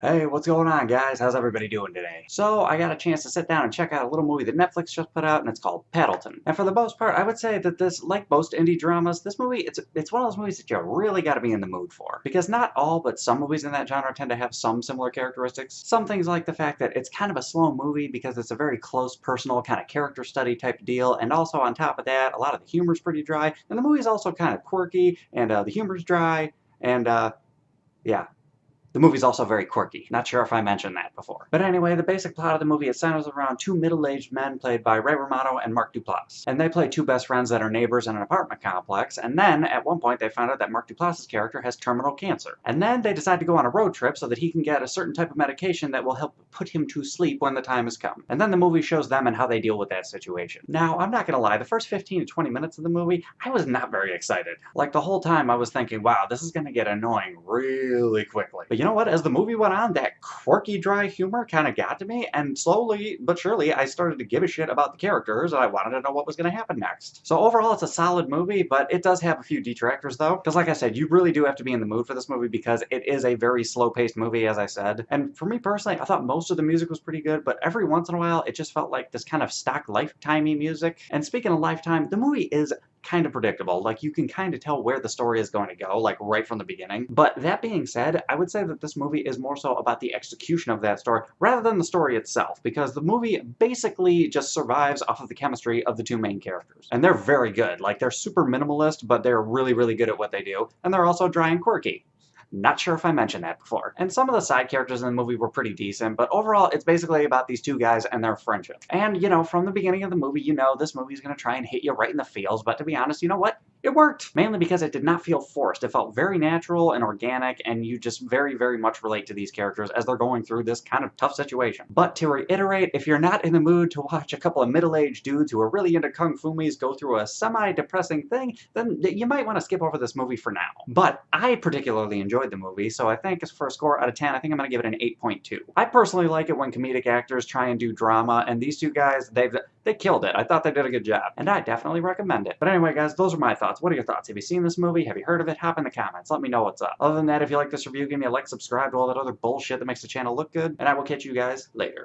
Hey, what's going on, guys? How's everybody doing today? So, I got a chance to sit down and check out a little movie that Netflix just put out, and it's called Paddleton. And for the most part, I would say that this, like most indie dramas, this movie, it's one of those movies that you really got to be in the mood for. Because not all, but some movies in that genre tend to have some similar characteristics. Some things like the fact that it's kind of a slow movie because it's a very close, personal, kind of character study type deal, and also on top of that, a lot of the humor's pretty dry, and the movie's also kind of quirky, and the humor's dry, and yeah. The movie's also very quirky. Not sure if I mentioned that before. But anyway, the basic plot of the movie, it centers around two middle-aged men played by Ray Romano and Mark Duplass. And they play two best friends that are neighbors in an apartment complex, and then, at one point, they find out that Mark Duplass's character has terminal cancer. And then they decide to go on a road trip so that he can get a certain type of medication that will help put him to sleep when the time has come. And then the movie shows them and how they deal with that situation. Now, I'm not gonna lie, the first 15 to 20 minutes of the movie, I was not very excited. Like, the whole time I was thinking, wow, this is gonna get annoying really quickly. But you know what? As the movie went on, that quirky, dry humor kind of got to me, and slowly but surely, I started to give a shit about the characters, and I wanted to know what was going to happen next. So overall, it's a solid movie, but it does have a few detractors, though, because like I said, you really do have to be in the mood for this movie because it is a very slow-paced movie, as I said. And for me personally, I thought most of the music was pretty good, but every once in a while, it just felt like this kind of stock Lifetimey music. And speaking of Lifetime, the movie is kind of predictable. Like, you can kind of tell where the story is going to go, like, right from the beginning. But that being said, I would say that this movie is more so about the execution of that story rather than the story itself, because the movie basically just survives off of the chemistry of the two main characters. And they're very good. Like, they're super minimalist, but they're really, really good at what they do. And they're also dry and quirky. Not sure if I mentioned that before. And some of the side characters in the movie were pretty decent, but overall, it's basically about these two guys and their friendship. And, you know, from the beginning of the movie, you know this movie's gonna try and hit you right in the feels, but to be honest, you know what? It worked! Mainly because it did not feel forced. It felt very natural and organic, and you just very, very much relate to these characters as they're going through this kind of tough situation. But to reiterate, if you're not in the mood to watch a couple of middle-aged dudes who are really into kung fu movies go through a semi-depressing thing, then you might want to skip over this movie for now. But I particularly enjoyed the movie, so I think for a score out of 10, I think I'm going to give it an 8.2. I personally like it when comedic actors try and do drama, and these two guys, they killed it. I thought they did a good job, and I definitely recommend it. But anyway, guys, those are my thoughts. What are your thoughts? Have you seen this movie? Have you heard of it? Hop in the comments. Let me know what's up. Other than that, if you like this review, give me a like, subscribe to all that other bullshit that makes the channel look good, and I will catch you guys later.